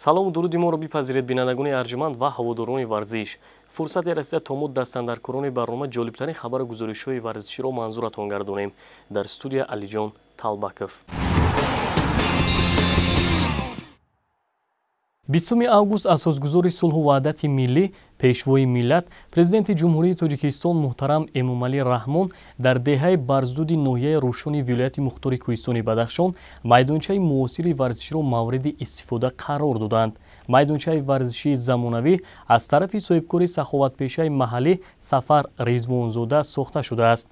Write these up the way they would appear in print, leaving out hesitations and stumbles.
салому дуруди моро бипазиред бинандагони арҷуманд ва ҳаводорони варзиш. фурсате расида то мо дастандаркорони барнома ҷолибтарин хабару гузоришҳои варзиширо манзуратон гардонем. Дар студия Алиҷон Талбаков. 20 август асосгузори сулҳу ваҳдати миллӣ пешвои миллат президенти ҷумҳурии Тоҷикистон муҳтарам Эмомалӣ Раҳмон дар деҳаи Барзуди ноҳияи Рӯшони вилояти Мухтори Кӯҳистони Бадахшон майдончаи муосири варзиширо мавриди истифода қарор доданд. майдончаи варзишии замонавӣ аз тарафи соҳибкори саховатпешаи маҳаллӣ Сафар Ризвонзода сохта шудааст.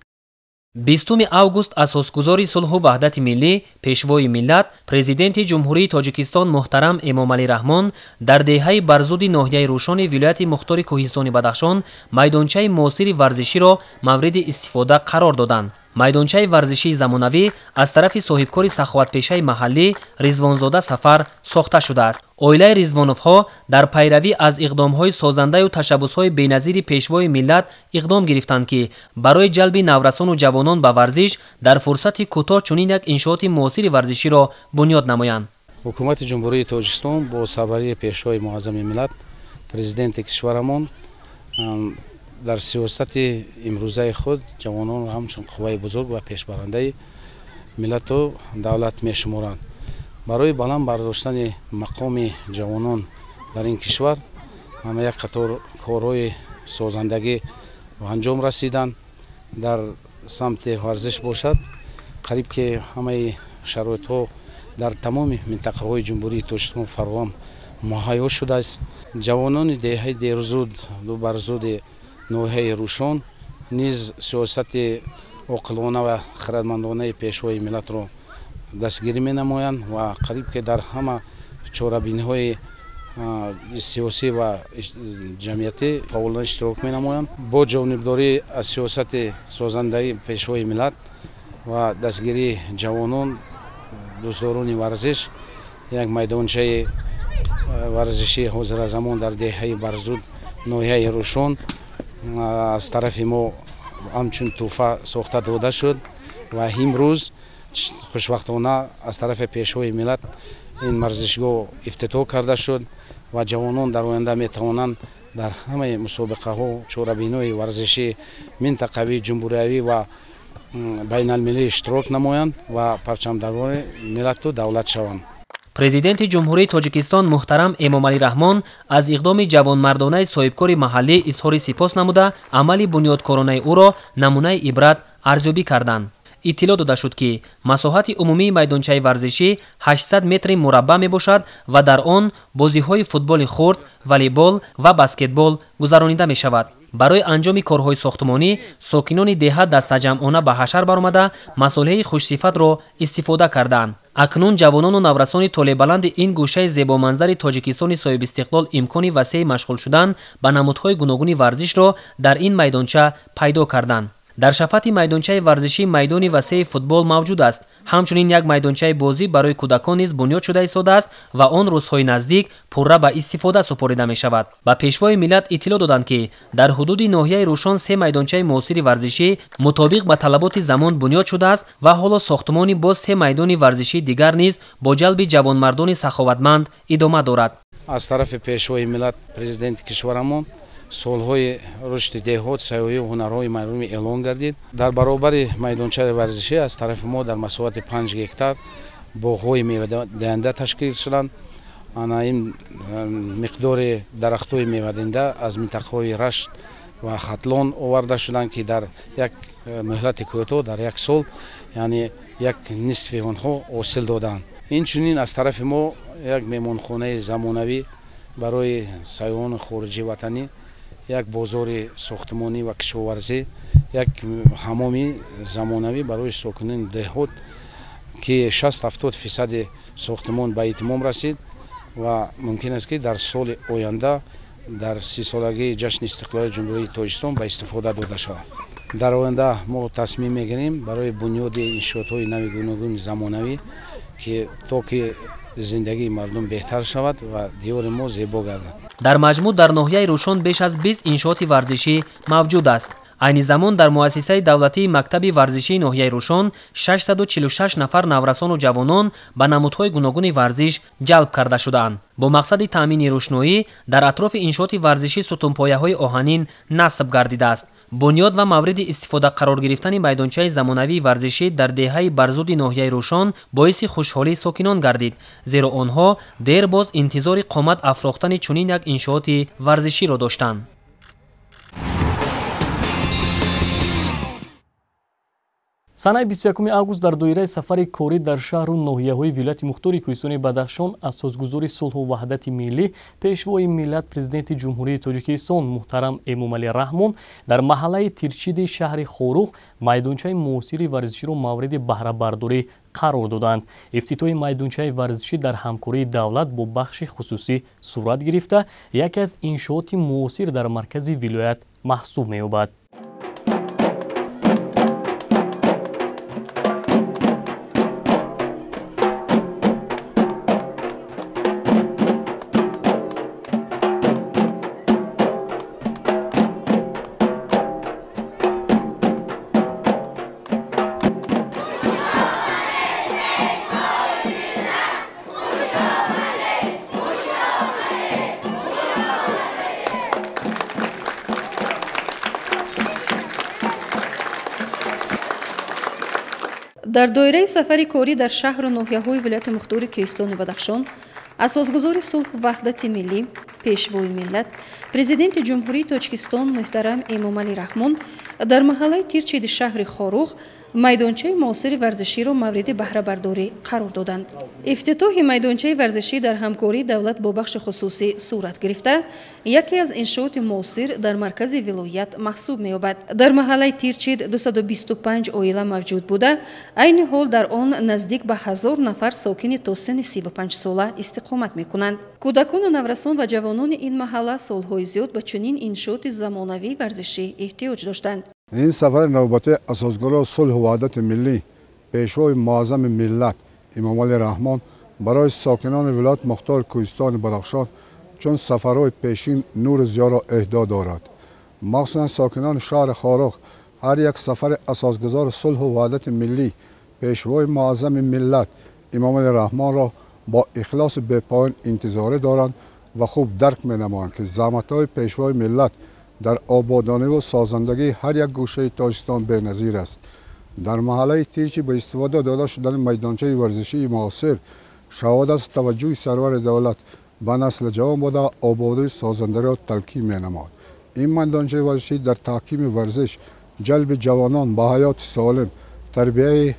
20 август асосгузори сулҳу ваҳдати миллӣ пешвои миллат президенти ҷумҳурии Тоҷикистон муҳтарам Эмомалӣ Раҳмон дар деҳаи Барзуди ноҳияи Рӯшони вилояти Мухтори Кӯҳистони Бадахшон майдончаи муосири варзиширо мавриди истифода қарор доданд. майдончаи варзишии замонавӣ аз тарафи соҳибкори саховатпешаи маҳаллӣ Ризвонзода Сафар сохта шудааст. оилаи Ризвоновҳо дар пайравӣ аз иқдомҳои созандаю ташаббусҳои беназири пешвои миллат иқдом гирифтанд ки барои ҷалби наврасону ҷавонон ба варзиш дар фурсати кӯтоҳ чунин як иншооти муосири варзиширо бунёд намоянд. ҳукумати ҷумҳурии Тоҷикистон бо сарварии пешвои муаззами миллат президенти кишварамон дар сиёсати имрӯзаи худ ҷавононро ҳамчун қувваи бузург ва пешбарандаи миллату давлат мешуморанд. барои баланд бардоштани мақоми ҷавонон дар ин кишвар ҳама як қатор корҳои созандагӣ ба анҷом расиданд. дар самти варзиш бошад қариб ки ҳамаи шароитҳо дар тамоми минтақаҳои ҷумҳурии Тоҷикистон фароҳам муҳайё шудааст. ҷавонони деҳаи Дерзуд ду Барзуди ноҳияи Рӯшон низ сиёсати оқилона ва хирадмандонаи пешвои миллатро дастгирӣ менамоянд ва қариб ки дар ҳама чорабиниҳои сиёсӣ ва ҷамъиятӣ фаъолан иштирок менамоянд. бо ҷонибдорӣ аз сиёсати созандаи пешвои миллат ва дастгирии ҷавонон дӯстдорони варзиш як майдончаи варзишии ҳозиразамон дар деҳаи Барзуд ноҳияи Рӯшон аз тарафи мо ҳамчун тӯҳфа сохта дода шуд ва имрӯз хушбахтона аз тарафи пешвои миллат ин варзишгоҳ ифтитоҳ карда шуд ва ҷавонон дар оянда метавонанд дар ҳамаи мусобиқаҳо чорабиниҳои варзишии минтақавӣ, ҷумҳуриявӣ ва байналмиллӣ иштирок намоянд ва парчамдорори миллату давлат шаванд. президенти ҷумҳурии Тоҷикистон муҳтарам Эмомалӣ Раҳмон аз иқдоми ҷавонмардонаи соҳибкори маҳаллӣ изҳори сипос намуда амали бунёдкоронаи ӯро намунаи ибрат арзёбӣ карданд. иттилоъ дода шуд ки масоҳати умумии майдончаи варзишӣ 800 метри мураббаъ мебошад ва дар он бозиҳои футболи хурд, волейбол ва баскетбол гузаронида мешавад. барои анҷоми корҳои сохтмонӣ сокинони деҳа дастаҷамъона ба ҳашар баромада масолиҳаи хушсифатро истифода карданд. акнун ҷавонону наврасони толебаланди ин гӯшаи зебоманзари Тоҷикистони соҳибистиқлол имкони васеъи машғул шудан ба намудҳои гуногуни варзишро дар ин майдонча пайдо карданд. дар шафати майдончаи варзишӣ майдони васеъи футбол мавҷуд аст. ҳамчунин як майдончаи бозӣ барои кӯдакон низ бунёд шуда истодааст ва он рӯзҳои наздик пурра ба истифода супорида мешавад. ба пешвои миллат иттилоъ доданд ки дар ҳудуди ноҳияи Рӯшон 3 майдончаи муосири варзишӣ мутобиқ ба талаботи замон бунёд шудааст ва ҳоло сохтмони боз 3 майдони варзишии дигар низ бо ҷалби ҷавонмардони саховатманд идома дорад. аз тарафи пешвои миллат президенти кишварамон солҳои рушди деҳот, сайёҳию ҳунарҳои маълуми эълон гардид. дар баробари майдончаи варзишӣ аз тарафи мо дар масоҳати 5 гектар боғҳои мевадиҳанда ташкил шуданд. ана ин миқдори дарахтҳои мевадиҳанда аз минтақаҳои Рашт ва Хатлон оварда шуданд ки дар як муҳлати кӯтоҳ дар як сол яъне як нисфи онҳо ҳосил доданд. инчунин аз тарафи мо як меҳмонхонаи замонавӣ барои сайёҳони хориҷи ватанӣ, як бозори сохтмонӣ ва кишоварзӣ, як ҳамоми замонавӣ барои сокинони деҳот ки 60-70% сохтмон ба итмом расид ва мумкин аст ки дар соли оянда дар 30-солагии ҷашни истиқлолии ҷумҳурии Тоҷикистон ба истифода дода шавад. дар оянда мо тасмим мегирем барои бунёди иншоотҳои нави гуногуни замонавӣ ки то ки зиндагии мардум беҳтар шавад ва диёри мо зебо гардад. дар маҷмӯъ дар ноҳияи Рӯшон беш аз 20 иншооти варзишӣ мавҷуд аст. айни замон дар муассисаи давлатии мактаби варзишии ноҳияи рӯшон 646 нафар наврасону ҷавонон ба намудҳои гуногуни варзиш ҷалб карда шудаанд. бо мақсади таъмини рӯшноӣ дар атрофи иншооти варзишӣ сутунпояҳои оҳанин насб гардидааст. бунёд ва мавриди истифода қарор гирифтани майдончаи замонавии варзишӣ дар деҳаи барзуди ноҳияи рӯшон боиси хушҳолии сокинон гардид, зеро онҳо дер боз интизори қомат афрохтани чунин як иншооти варзиширо доштанд. санаи 21 август дар доираи сафари корӣ дар шаҳру ноҳияҳои вилояти мухтори кӯҳистони Бадахшон асосгузори сулҳу ваҳдати миллӣ пешвои миллат президенти ҷумҳурии Тоҷикистон муҳтарам Эмомалӣ Раҳмон дар маҳаллаи Тирчиди шаҳри Хорух майдончаи муосири варзиширо мавриди баҳрабардорӣ қарор доданд. ифтитоҳи майдончаи варзишӣ дар ҳамкории давлат бо бахши хусусӣ сурат гирифта, яке аз иншооти муосир дар маркази вилоят маҳсуб меёбад. дар доираи сафари корӣ дар шаҳру ноҳияҳои вилояти мухтори кӯҳистони Бадахшон асосгузори сулҳу ваҳдати миллӣ пешвои миллат президенти ҷумҳурии Тоҷикистон муҳтарам Эмомалӣ Раҳмон дар маҳаллаи Тирчиди шаҳри Хорух майдончаи муосири варзиширо мавриди баҳрабардорӣ қарор доданд. ифтитоҳи майдончаи варзишӣ дар ҳамкории давлат бо бахши хусусӣ сурат гирифта, яке аз иншооти муосир дар маркази вилоят маҳсуб меёбад. дар маҳаллаи Тирчид 225 оила мавҷуд буда, айни ҳол дар он наздик ба 1000 нафар сокини то синни 35 сола истиқомат мекунанд. кӯдакону наврасон ва ҷавонони ин маҳалла солҳои зиёд ба чунин иншооти замонавии варзишӣ эҳтиёҷ доштанд. این سفر نوبتی اساسگزار صلح و وحدت ملی پیشوای معظم ملت امامعلی رحمان برای ساکنان ولایت مختار کوهستان بدخشان چون سفرهای پیشین نور زیاد را اهدا دارد. مخصوصا ساکنان شهر خاروخ هر یک سفر اساسگزار صلح و وحدت ملی پیشوای معظم ملت امامعلی رحمان را با اخلاص بی‌پایان انتظار دارند و خوب درک می‌نمایند که زحمت‌های پیشوای ملت در آبادانی و سازندگی هر یک گوشه تاجیکستان بی‌نظیر است. در محله تیرچی به استفاده داده شدن میدانچه ورزشی معاصر شواهد از توجه سرور دولت به نسل جوان بوده آبادی سازندگی را تلقی می‌نماید. این میدانچه ورزشی در تحکیم ورزش، جلب جوانان به حیات سالم، تربیت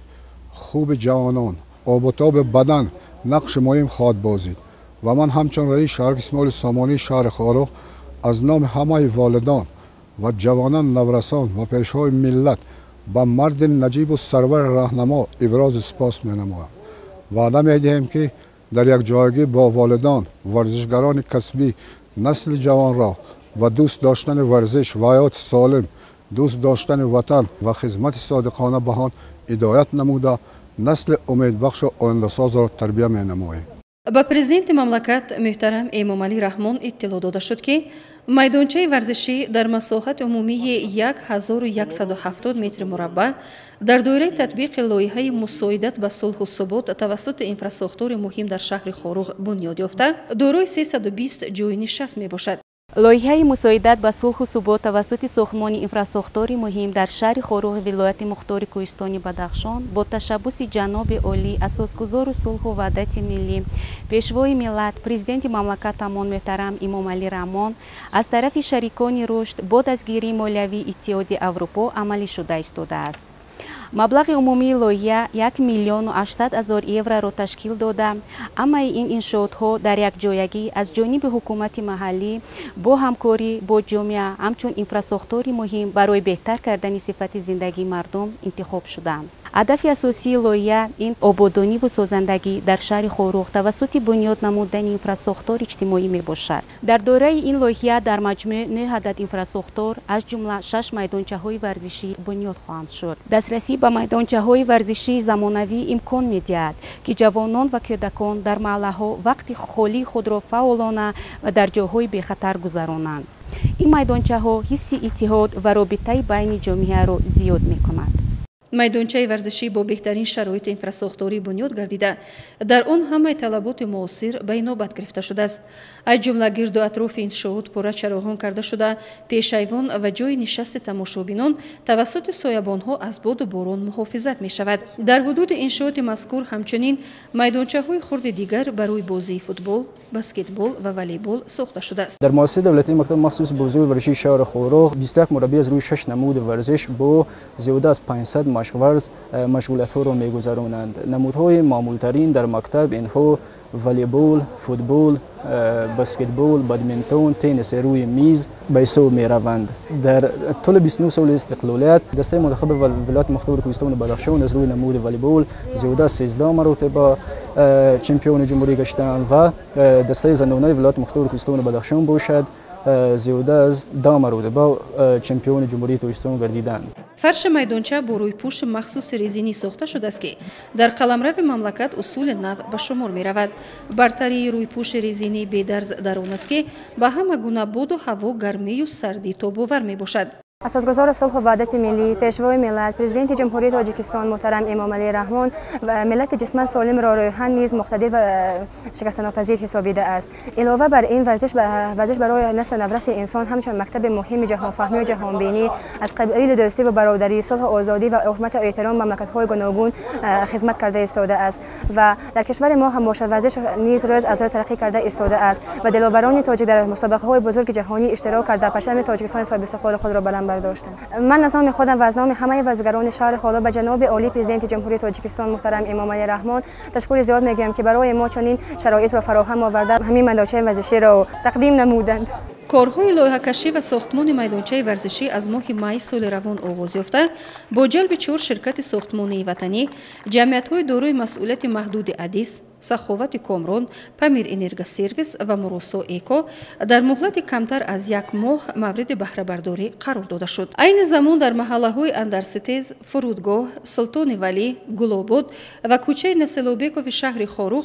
خوب جوانان، آب و تاب بدن نقش مهم خواهد بازید و من همچون رئیس شهر اسماعیل سامانی شهر خاروخ از نام همه والدان و جوانان نورسان و پیشوای ملت با مرد نجیب و سرور راهنما ابراز سپاس می‌نمایم. وعده می‌دهیم که در یک جایگی با والدان، ورزشگران کسبی، نسل جوان را و دوست داشتن ورزش و حیات سالم، دوست داشتن وطن و خدمت صادقانه به آن هدایت نموده نسل امیدبخش و آینده‌ساز را تربیت می‌نماییم. ба президенти мамлакат муҳтарам Эмомалӣ Раҳмон иттилоъ дода шуд ки майдончаи варзишӣ дар масоҳати умумии 1170 метри мураббаъ дар доираи татбиқи лоиҳаи мусоидат ба сулҳу субот тавассути инфрасохтури муҳим дар шаҳри Хорух бунёд ёфта, дорои 320 ҷойи нишаст мебошад. лоиҳаи мусоидат ба сулҳу субот тавассути сохтмони инфрасохтури муҳим дар шаҳри Хорух вилояти мухтори кӯҳистони Бадахшон бо ташаббуси ҷаноби олӣ асосгузору сулҳу ваҳдати миллӣ пешвои миллат президенти мамлакатамон муҳтарам Эмомалӣ Раҳмон аз тарафи шарикони рушд бо дастгирии молиявии Иттиҳоди Аврупо амалӣ шуда истодааст. маблағи умумии лоиҳа 1 миллиону 800 000 евроро ташкил дода, аммаи ин иншоотҳо дар якҷоягӣ аз ҷониби ҳукумати маҳаллӣ бо ҳамкорӣ бо ҷомеа ҳамчун инфрасохтури муҳим барои беҳтар кардани сифати зиндагии мардум интихоб шуданд. ҳадафи асосии лоиҳа ин ободониву созандагӣ дар шаҳри Хорух тавассути бунёд намудани инфрасохтур иҷтимоӣ мебошад. дар дораи ин лоиҳа дар маҷмӯъ 9 адад инфрасохтур аз ҷумла 6 майдончаҳои варзишӣ бунёд хоҳанд шуд. дастрасӣ ба майдончаҳои варзишии замонавӣ имкон медиҳад ки ҷавонон ва кӯдакон дар маҳаллаҳо вақти холии худро фаъолона ва дар ҷойҳои бехатар гузаронанд. این майдончаҳо ҳисси иттиҳод ва робитаи байни ҷомеаро зиёд мекунад. майдончаи варзишӣ бо беҳтарин шароити инфрасохторӣ бунёд гардида дар он ҳамаи талаботи муосир ба инобат гирифта шудааст. аз ҷумла гирду атрофи иншоот пурра чароғон карда шуда пешайвон ва ҷои нишасти тамошобинон тавассути соябонҳо аз боду борон муҳофизат мешавад. дар ҳудуди иншооти мазкур ҳамчунин майдончаҳои хурди дигар барои бозии футбол, баскетбол ва волейбол сохта шудааст. در مؤسسه دولتی مکتب مخصوص بازی ورزشی شهر خورخ 21 مربی از روی 6 نمود ورزش با زیاده از 500 مشورز مشغولیت‌ها را می‌گذرانند. نمودهای معمول‌ترین در مکتب اینها والیبال، فوتبال، بسکتبال، بادمینتون، تنیس روی میز به حساب می‌روند. در طول 29 سال استقلالیت دسته منتخب ولایت مختار کوهستان بدخشان از روی نمود والیبال زیاده از 13 مرتبه چمپیون جمهوری گشتند و دسته زنانه ولایت مختار کوهستان بدخشان باشد زیاده از 10 مرتبه چمپیون جمهوری تاجیکستان گردیدند. فرش майдонча бо рӯйпӯши махсуси резинӣ сохта шудааст ки дар қаламрави мамлакат усули нав ба шумор меравад. бартарии рӯйпӯши резинӣ бедарз дар он аст ки ба ҳама гуна боду ҳаво гармию сардӣ тобовар мебошад. اساسگزار صلح و وحدت ملی، پیشوای ملت، پرزیدنت جمهوری تاجیکستان محترم امامعلی رحمان و ملت جسمان سالم را رویان نیز مقتدر و شکست‌ناپذیر حسابیده است. علاوه بر این ورزش برای نسل نورس انسان همچون مکتب مهم جهانفهمی و جهانبینی از قبیل دوستی و برادری، صلح و آزادی و حرمت و احترام مملکت‌های گوناگون خدمت کرده ایستاده است و در کشور ما هم باشد ورزش نیز روز از روز ترقی کرده ایستاده است و دلاوران تاجیک در مسابقه‌های بزرگ جهانی اشتراک کرده پرچم تاجیکستان صاحب استقلال خود را بلند من از نام خودم و از نام همه ورزشکاران شهر خالا به جناب عالی پرزیدنت جمهوری تاجیکستان محترم امامعلی رحمان تشکر زیاد میگم که برای ما چنین شرایط را فراهم آورده همین майдончаи ورزشی را تقدیم نمودند. корҳои лоиҳакашӣ ва сохтмони майдончаи варзишӣ аз моҳи май соли равон оғоз ёфта бо ҷалби 4 ширкати сохтмонии ватанӣ, ҷамъиятҳои дорои масъулияти маҳдуди адис, саховати комрон, памир энергосервис ва муросо эко дар муҳлати камтар аз 1 моҳ мавриди баҳрабардорӣ қарор дода шуд. айни замон дар маҳаллаҳои андарситез, фурудгоҳ, султони валӣ, гулобод ва кӯчаи населобекови шаҳри хорух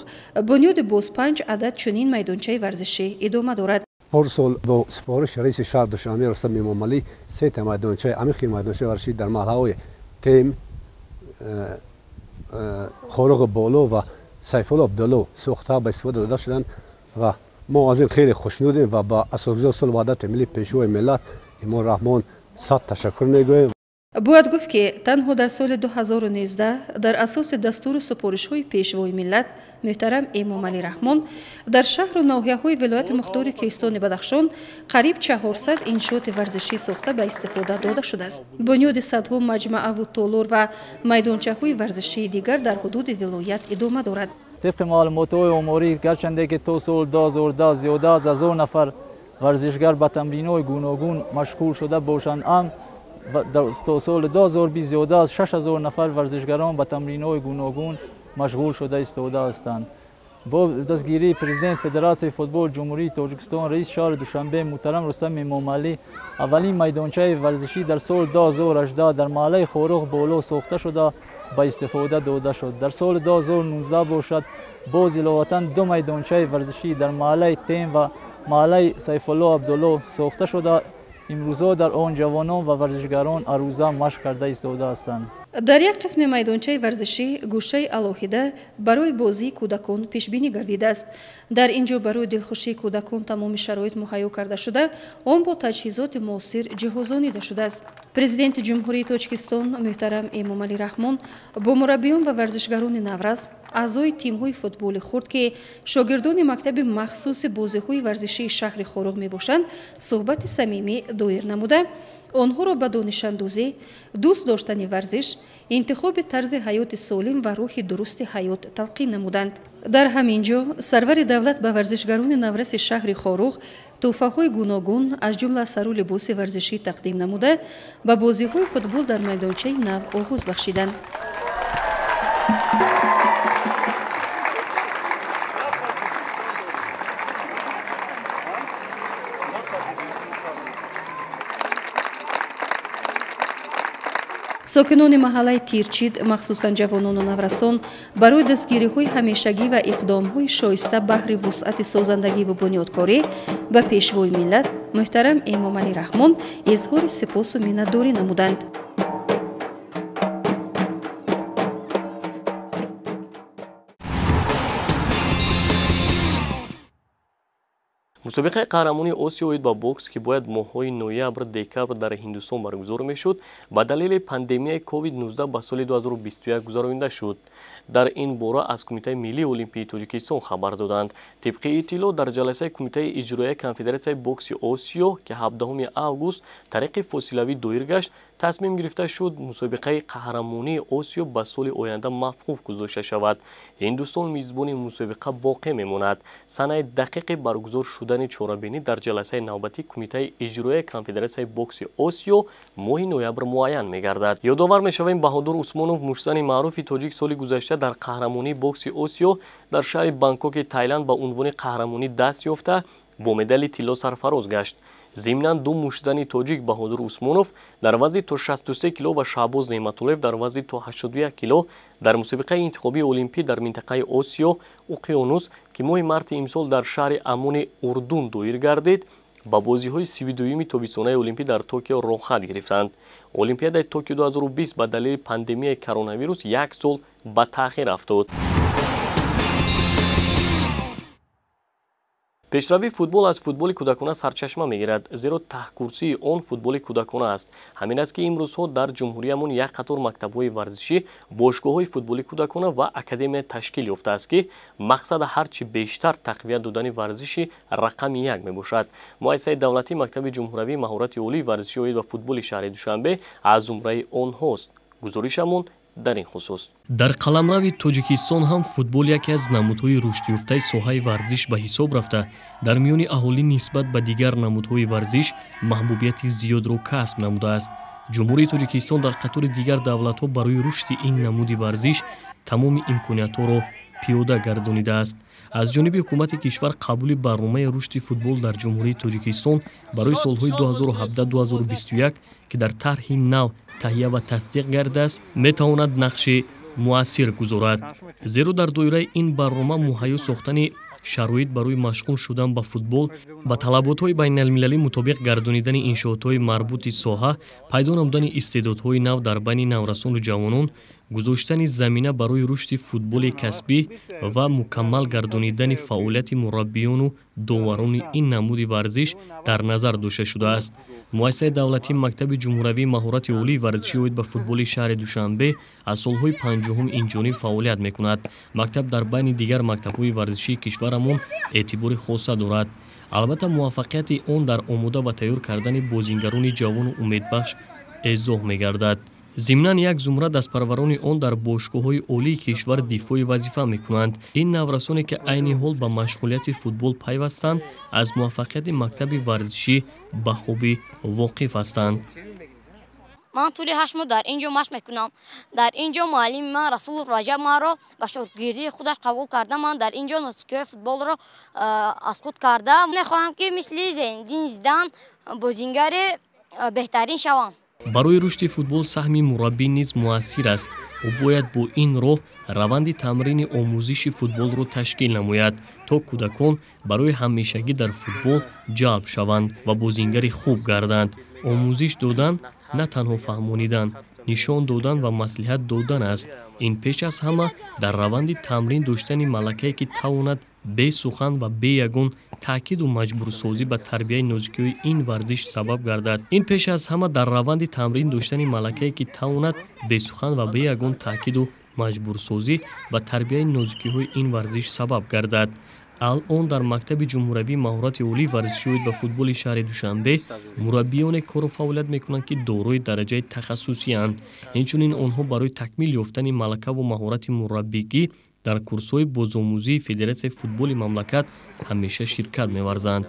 бунёди боз 5 адад чунин майдончаи варзишӣ идома дорад. پارسال با سفارش رئیس شهر دوشنبه رستم امامعلی 3 майдончаи عمیق майдончаи ورزشی در محله‌های تیم، خارق بالا و سیف‌الله عبدالله ساخته به استفاده داده شدند و ما از این خیلی خوشنودیم و با اساسگزار صلح و وحدت ملی پیشوای ملت امام رحمان صد تشکر میگوییم. бояд гуфт ки танҳо дар соли 2019 дар асоси дастури супоришҳои пешвои миллат муҳтарам эмомалӣ раҳмон дар шаҳру ноҳияҳои вилояти мухтори кӯҳистони бадахшон қариб 400 иншооти варзишӣ сохта ба истифода дода шудааст. бунёди садҳо маҷмаъаву толор ва майдончаҳои варзишии дигар дар ҳудуди вилоят идома дорад. طبق معلومات‌های آماری گرچنده که تا سال 2010 زیاده از 1000 نفر ورزشگر به تمرین‌های گوناگون مشغول شده باشند، تا سال 2020 زیاده از 6000 نفر ورزشگران به تمرین‌های گوناگون مشغول شده ایستاده هستند. با دستگیری پرزیدنت فدراسیون فوتبال جمهوری تاجیکستان رئیس شهر دوشنبه محترم رستم امامعلی اولین میدانچه ورزشی در سال 2018 در محله خورخ بالا ساخته شده به استفاده داده شد. در سال 2019 باشد باز علاوه 2 میدانچه ورزشی در محله تیم و محله سیف‌الله عبدالله ساخته شده. امروزها در آن جوانان و ورزشگران عروضه مشق کرده ایستاده هستند. дар як қисми майдончаи варзишӣ гӯшаи алоҳида барои бозии кӯдакон пешбинӣ гардидааст. дар ин ҷо барои дилхушии кӯдакон тамоми шароит муҳайё карда шуда, он бо таҷҳизоти муосир ҷиҳозонида шудааст. президенти ҷумҳурии тоҷикистон муҳтарам эмомалӣ раҳмон бо мураббиён ва варзишгарони наврас, аъзои тимҳои футболи хурд ки шогирдони мактаби махсуси бозиҳои варзишии шаҳри хорух мебошанд, суҳбати самимӣ доир намуда, онҳоро ба донишандозӣ, дӯст доштани варзиш, интихоби тарзи ҳаёти солим ва рӯҳи дурусти ҳаёт талқин намуданд. дар ҳамин ҷо сарвари давлат ба варзишгарони навраси шаҳри хорух тӯҳфаҳои гуногун аз ҷумла асару либоси варзишӣ тақдим намуда, ба бозиҳои футбол дар майдончаи нав оғоз бахшиданд. сокинони маҳаллаи Тирчид махсусан ҷавонону наврасон барои дастгириҳои ҳамешагӣ ва иқдомҳои шоиста баҳри вусъати созандагиву бунёдкорӣ ба пешвои миллат муҳтарам Эмомалӣ Раҳмон изҳори сипосу миннатдорӣ намуданд. мусобиқаи қаҳрамонии Осиё оид ба бокс ки бояд моҳҳои ноябр-декабр дар Ҳиндустон баргузор мешуд, ба далели пандемияи COVID-19 ба соли 2021 гузаронида шуд. дар ин бора аз Кумитаи Миллии Олимпии Тоҷикистон хабар доданд. Тибқи иттилоъ дар ҷаласаи Кумитаи иҷроияи Конфедератсияи бокси Осиё ки 17 август тариқи фосилавӣ доир гашт, тасмим гирифта шуд мусобиқаи қаҳрамонии Осиё ба соли оянда мафхуф гузошта шавад. Ҳиндустон мизбони мусобиқа боқӣ мемонад. Санаи дақиқи баргузор шудани чорабинӣ дар ҷаласаи навбатии Кумитаи иҷроияи Конфедератсияи бокси Осиё моҳи ноябр муайян мегардад. Ёдовар мешавем Баҳодур Усмонов, мушзани маъруфи тоҷик, соли гузашта дар қаҳрамонии бокси Осиё дар шаҳри Бангкоки Таиланд ба унвони қаҳрамонӣ даст ёфта, бо медали тилло сарфароз гашт. Зимнан ду мушзани тоҷик Баҳодур Усмонов дар вазни то 63 кило ва Шаҳбоз Неъматуллоев дар вазни то 81 кило дар мусобиқаи интихобии олимпӣ дар минтақаи Осиё Уқёнус ки моҳи марти имсол дар шаҳри Аммони Урдун доир гардид, ба бозиҳои 32-юми тобистонаи олимпӣ дар Токио роҳхат гирифтанд. Олимпиадаи Токио 2020 ба далели пандемияи коронавирус 1 сол ба таъхир афтод. пешравии футбол аз футболи кӯдакона сарчашма мегирад, зеро таҳкурсии он футболи кӯдакона аст. Ҳамин аст ки имрӯзҳо дар ҷумҳуриямон як қатор мактабҳои варзишӣ, бошгоҳҳои футболи кӯдакона ва академия ташкил ёфтааст ки мақсад ҳарчи бештар тақвият додани варзиши рақами 1 мебошад. Муассисаи давлатӣ Мактаби ҷумҳуравии маҳорати олии варзишӣ оид ба футболи шаҳри Душанбе аз зумраи онҳост. гузоришамон дар ин хусус. Дар қаламрави Тоҷикистон ҳам футбол яке аз намудҳои рушдёфтаи соҳаи варзиш ба ҳисоб рафта, дар миёни аҳолӣ нисбат ба дигар намудҳои варзиш маҳбубияти зиёдро касб намудааст. ҷумҳурии Тоҷикистон дар қатори дигар давлатҳо барои рушди ин намуди варзиш тамоми имкониятҳоро пиёда гардонидааст. аз ҷониби ҳукумати кишвар қабули барномаи рушди футбол дар ҷумҳурии Тоҷикистон барои солҳои 2017-2021 ки дар тарҳи нав таҳия ва тасдиқ гардааст, метавонад нақши муассир гузорад. зеро дар доираи ин барнома муҳайё сохтани шароит барои машғул шудан ба футбол, ба талаботҳои байналмилалӣ мутобиқ гардонидани иншоотҳои марбути соҳа, пайдо намудани истеъдодҳои нав дар байни наврасону ҷавонон, гузоштани замина барои рушди футболи касбӣ ва мукаммал гардонидани фаъолияти мураббиёну доварони ин намуди варзиш дар назар дошта шудааст. муассисаи давлатии Мактаби ҷумҳуравии маҳорати олии варзишӣ оид ба футболи шаҳри Душанбе аз солҳои 50 инҷониб фаъолият мекунад. мактаб дар байни дигар мактабҳои варзишии кишварамон эътибори хоса дорад. албатта муваффақияти он дар омода ва тайёр кардани бозингарони ҷавону умедбахш эзоҳ мегардад. зимнан як зумра дастпарварони он дар бошгоҳҳои олии кишвар дифои вазифа мекунанд. ин наврасоне ки айни ҳол ба машғулияти футбол пайвастанд, аз муваффақияти мактаби варзишӣ ба хубӣ воқиф ҳастанд. من طول 8 ماه در اینجا مشق میکنم. در اینجا معلم من رسول رجب من را به شاگردی خودش قبول کرده. من در اینجا نوسکوی فوتبال را از خود کردم. میخواهم که مثل زندین زیدان بازیگر بهترین شوم. барои рушди футбол саҳми мураббӣ низ муассир аст. ӯ бояд бо ин роҳ раванди тамрини омӯзиши футболро ташкил намояд, то кӯдакон барои ҳамешагӣ дар футбол ҷалб шаванд ва бозингари хуб гарданд. омӯзиш додан на танҳо фаҳмонидан, нишон додан ва маслиҳат додан аст. ин пеш аз ҳама дар раванди тамрин доштани малакае ки тавонад бе сухан ва бе ягон таъкиду маҷбурсозӣ ба тарбияи нозикиҳои ин варзиш сабаб гардад. ин пеш аз ҳама дар раванди тамрин доштани малакае ки тавонад бе сухан ва бе ягон таъкиду маҷбурсозӣ ба тарбияи нозикиҳои ин варзиш сабаб гардад. алон дар Мактаби ҷумҳуравии маҳорати олии варзишӣ оид ба футболи шаҳри Душанбе мураббиёне кору фаъолият мекунанд ки дорои дараҷаи тахассусиянд. инчунин онҳо барои такмил ёфтани малакаву маҳорати мураббигӣ дар курсҳои бозомӯзии Федератсияи футболи мамлакат ҳамеша ширкат меварзанд.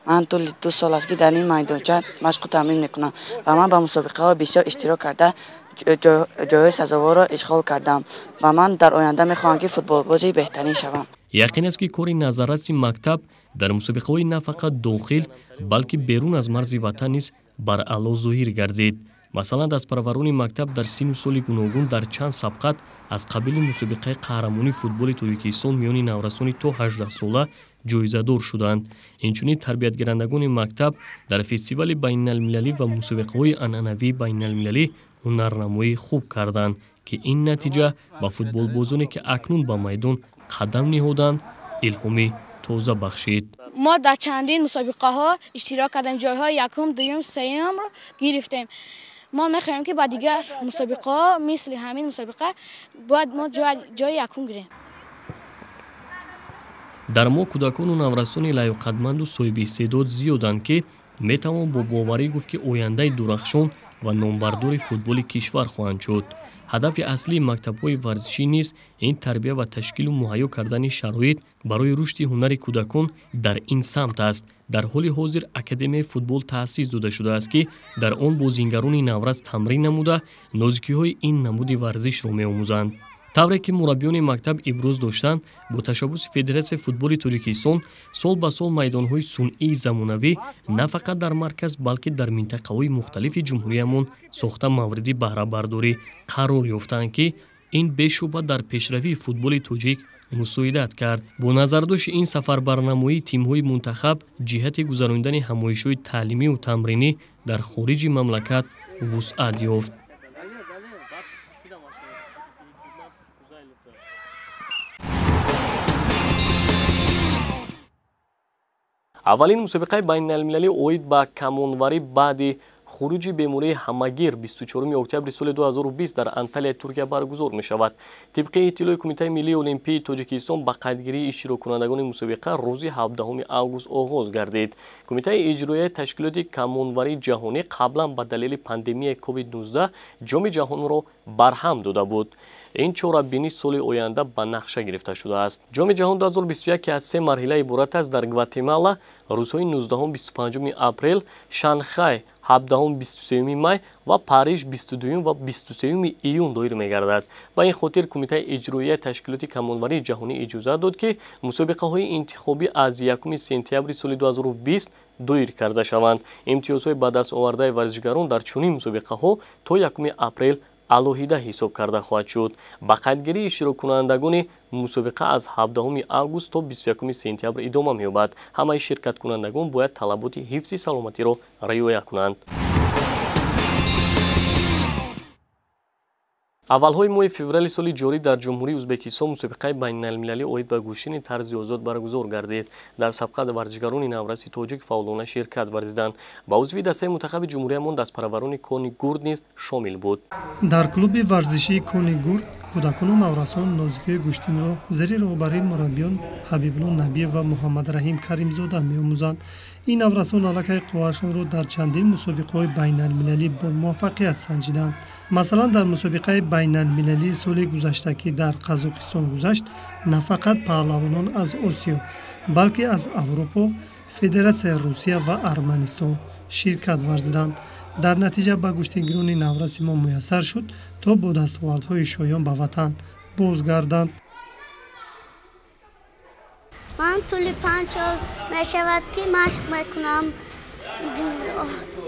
من طول 2 سال است که در این میدانچه مشق و تمرین میکنم و من با مسابقه ها بسیار اشتراک کرده جای سزاوار را اشغال کردم و من در آینده میخواهم که فوتبال بازی بهترین شوم. яқин аст ки кори назарраси мактаб дар мусобиқаҳои на фақат дохил, балки берун аз марзи ватан низ баръало зоҳир гардид. масалан дастпараварони мактаб дар сину соли гуногун дар чанд сабқат аз қабили мусобиқаи қаҳрамонии футболи Тоҷикистон миёни наврасони то 18 сола ҷоизадор шуданд. Инчунин тарбиятгирандагони мактаб дар фестивали байналмилалӣ ва мусобиқаҳои анъанавии байналмилалӣ ҳунарнамоӣ хуб карданд ки ин натиҷа ба футболбозоне ки акнун ба майдон қадам ниҳоданд илҳоми тоза бахшид. ما در چندین مسابقه ها اشتراک کردیم، جایهای یکم، دوم، سوم رو گرفتیم. ما می‌خواهیم که با دیگر مسابقه ها مثل همین مسابقه باید ما جای یکم گیریم. дар мо кӯдакону наврасони лайоқадманду соҳиби истеъдод зиёданд ки метавон бо боварӣ гуфт ки ояндаи дурахшон ва номбардори футболи кишвар хоҳанд шуд. ҳадафи аслии мактабҳои варзишӣ низ ин тарбия ва ташкилу муҳайё кардани шароит барои рушди ҳунари кӯдакон дар ин самт аст. дар ҳоли ҳозир академияи футбол таъсис дода шудааст ки дар он бозингарони наврас тамрин намуда нозикиҳои ин намуди варзишро меомӯзанд. тавре ки мураббиёни мактаб иброз доштанд, бо ташаббуси Федератсияи футболи Тоҷикистон сол ба сол майдонҳои сунъии замонавӣ на фақат дар марказ, балки дар минтақаҳои мухталифи ҷумҳуриямон сохта мавриди баҳрабардорӣ қарор ёфтанд ки ин бешубҳа дар пешравии футболи тоҷик мусоидат кард. бо назардошти ин сафарбарнамои тимҳои мунтахаб ҷиҳати гузарондани ҳамоишҳои таълимию тамринӣ дар хориҷи мамлакат вусъат ёфт. аввалин мусобиқаи байналмилалӣ оид ба камонварӣ баъди хуруҷи бемории ҳамагир 24 октябри соли 2020 дар Анталияи Туркия баргузор мешавад. тибқи иттилои Кумитаи Миллии Олимпии Тоҷикистон ба қайдгирии иштироккунандагони мусобиқа рӯзи 17 август оғоз гардид. Кумитаи иҷроияи ташкилоти камонварии ҷаҳонӣ қаблан ба далели пандемияи COVID-19 ҷоми ҷаҳонро барҳам дода буд. ин чорабинӣ соли оянда ба нақша гирифта шудааст. ҷоми ҷаҳон 2021 ки аз 3 марҳила иборат аст, дар Гватемала рӯзҳои 19-25 апрел, Шанхай 17-23 май ва Париж 22 ва 23 июн доир мегардад. ба ин хотир Кумитаи иҷроияи ташкилоти камонварии ҷаҳонӣ иҷозат дод ки мусобиқаҳои интихобӣ аз 1 сентябри соли 2020 доир карда шаванд. имтиёзҳои ба даст овардаи варзишгарон дар чунин мусобиқаҳо то 1 апрел алоҳида ҳисоб карда хоҳад шуд. ба қайдгирии иштироккунандагони мусобиқа аз 17 август то 21 сентябр идома меёбад. ҳамаи ширкаткунандагон бояд талаботи ҳифзи саломатиро риоя кунанд. аввалҳои моҳи феврали соли ҷорӣ дар ҷумҳурии Ӯзбекистон мусобиқаи байналмилалӣ оид ба гӯштани тарзи озод баргузор гардид. дар сабқат варзишгарони навраси тоҷик фаъолона ширкат варзиданд. ба узви дастаи мунтахаби ҷумҳуриямон дастпараварони Кони Гурд низ шомил буд. дар клуби варзишии Кони Гурд кӯдакону наврасон нозикиҳои гӯштинро зери роҳбарии мураббиён Ҳабибулло Набиев ва Муҳаммад Раҳим Каримзода меомӯзанд. ин наврасон аллакай қуввашонро дар чандин мусобиқаҳои байналмилалӣ бо муваффақият санҷиданд. масалан дар мусобиқаи байналмилалии соли гузашта ки дар Қазоқистон гузашт, на фақат паҳлавонон аз Осиё, балки аз Аврупо, Федератсияи Русия ва Арманистон ширкат варзиданд. дар натиҷа ба гӯштагирони навраси мо муяссар шуд то бо дастовардҳои шоён ба ватан бозгарданд. من طول 5 سال میشود که مشق میکنم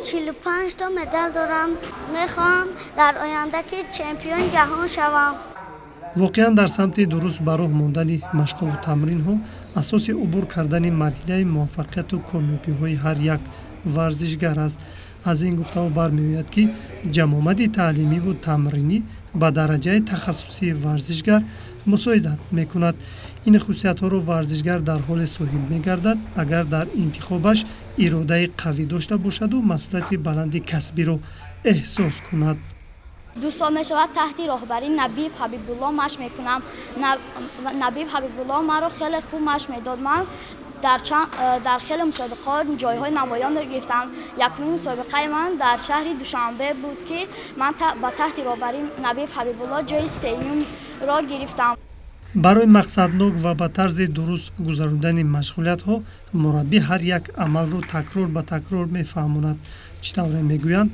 45 تا مدال دارم. میخوام در آینده که چمپیون جهان شوم. воқеан дар самти дуруст ба роҳ мондани машқову тамринҳо асоси убур кардани марҳилаи муваффақияту комёбиҳои ҳар як варзишгар аст. аз ин гуфтаҳо бармеояд ки ҷамомади таълимиву тамринӣ ба дараҷаи тахассусии варзишгар мусоидат мекунад. ин хусусиятҳоро варзишгар дар ҳоле соҳиб мегардад агар дар интихобаш иродаи қавӣ дошта бошаду масъулияти баланди касбиро эҳсос кунад. 2 سال میشود تحت راهبری نبیب حبیبالله مشق میکنم. نبیب حبیبالله مرا خیلی خوب مشق میداد. من در خیلی مسابقات جایهای نمایان را گرفتم. یکمین مسابقه من در شهر دوشنبه بود که من با تحت راهبری نبیب حبیبالله جای 3 را گرفتم. барои мақсаднок ва ба тарзи дуруст гузарондани машғулиятҳо мураббӣ ҳар як амалро такрор ба такрор мефаҳмонад. чӣ тавре мегӯянд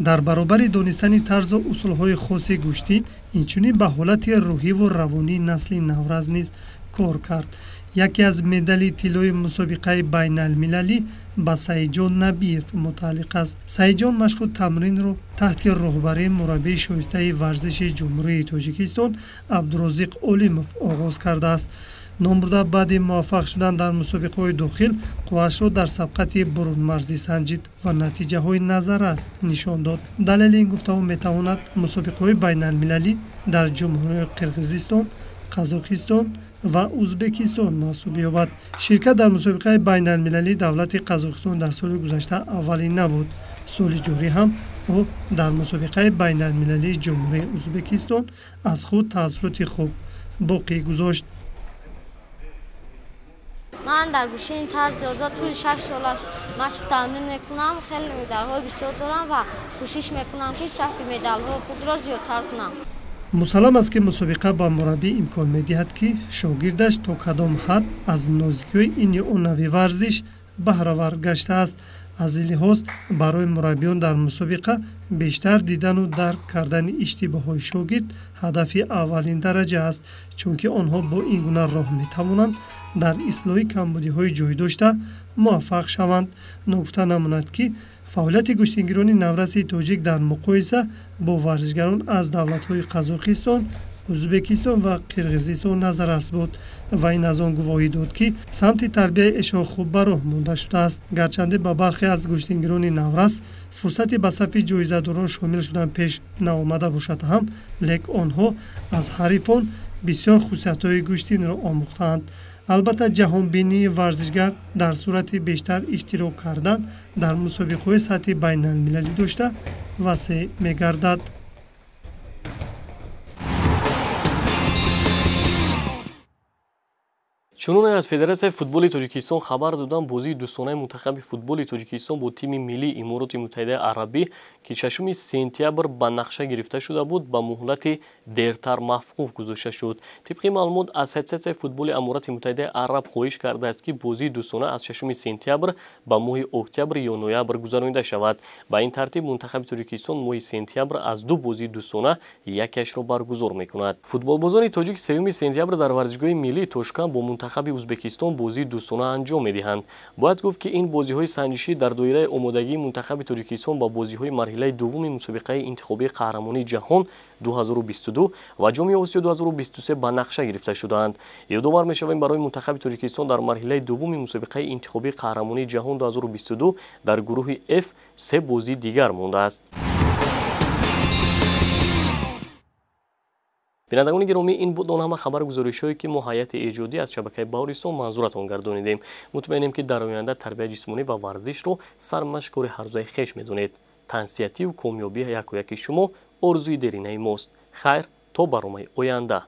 дар баробари донистани тарзу усулҳои хоси гӯштин инчунин ба ҳолати рӯҳиву равонии насли навраз низ кор кард. یکی از مدال طلای مسابقه بین المللی با سعیدجان نبیف متعلق است. سعیدجان مشق تمرین رو تحت رهبری مربی شایسته ورزش جمهوری تاجیکستان عبدالرزاق اولیموف آغاز کرده است. نامبرده بعد موفق شدن در مسابقه داخل قوه‌اش را در سبقت برون مرزی سنجید و نتیجه های نظررس نشان داد. دلیل این گفته‌ها میتواند مسابقه بین المللی در جمهوری قرقیزستان، قزاقستان و ازبکستان محسوب یابد. شرکت در مسابقه بین المللی دولت قزاقستان در سال گذشته اولین نبود. سال جاری هم او در مسابقه بین المللی جمهوری ازبکستان از خود تاثیرات خوب باقی گذاشت. من در گوشه این طرز زیاد طول 6 سال است مشق تمرین میکنم. خیلی مدال‌های بسیار دارم و کوشش میکنم که صفی مدال‌های خود را زیادتر کنم. مسلم است که مسابقه با مربی امکان می‌دهد که شاگردش تا کدام حد از نازکی این یا اون نوع ورزش بهره‌ور گشته است. از این لحاظ برای مربیان در مسابقه بیشتر دیدن و درک کردن اشتباه‌های شاگرد هدف اولین درجه است، چون که آنها با این گونه راه می‌توانند در اصلاح کمبودی‌های جای داشته موفق شوند. نکته نماند که فعالیت گشتنگیران نورس تاجیک در مقایسه با ورزشگران از دولت‌های قزاقستان، ازبکستان و قرقیزستان نظررس بود و این از آن گواهی داد که سمت تربیت اشاع خوب به راه مانده شده است. گرچنده با برخی از گشتنگیران نورس فرصت به صف جایزه‌داران شامل شدن پیش نآمده باشد هم، لیک آنها از حریفان بسیار خصوصیت‌های گشتن را آموختند. البته جهانبینی ورزشگر در صورت بیشتر اشتراک کردن در مسابقه سطح بین المللی داشته وسیع می‌گردد. چنون از فدراسیون فوتبال تاجیکستان خبر دادن بازی دوستانه منتخب فوتبال تاجیکستان با تیم ملی امارات متحده عربی که 6 سپتامبر به نقشه گرفته شده بود به مهلت دیرتر موقوف گذاشته شد. طبق معلومات از فدراسیون فوتبال امارات متحده عرب خواهش کرده است که بازی دوستانه از 6 سپتامبر به ماه اکتبر یا نوامبر گذرانده شود. به این ترتیب منتخب تاجیکستان ماه سپتامبر از 2 بازی دوستانه یکیش را برگزار می‌کند. فوتبالبازان تاجیک 3 سپتامبر در ورزشگاه ملی توشکان با منتخب ازبکستان بازی دوستانه انجام می‌دهند. باید گفت که این بازی‌های سنجشی در دایره آمادگی منتخب تاجیکستان با بازی‌های مرحله دوم مسابقه انتخابی قهرمانی جهان 2022 و جام آسیا 2023 به نقشه گرفته شدند. یادآور می‌شویم برای منتخب تاجیکستان در مرحله دوم مسابقه انتخابی قهرمانی جهان 2022 در گروه F 3 بازی دیگر مانده است. بینندگان گرامی، این بود آن همه خبرگزاری‌هایی که ما هیئت ایجادی از شبکه بهارستان منظورتان گردانیدیم. مطمئنیم که در آینده تربیت جسمانی و ورزش رو سرمشق هر روزه خویش می‌دونید. تنسیتی و کامیابی یک و یکی شما آرزوی دلینه ماست. خیر تا برنامه آینده.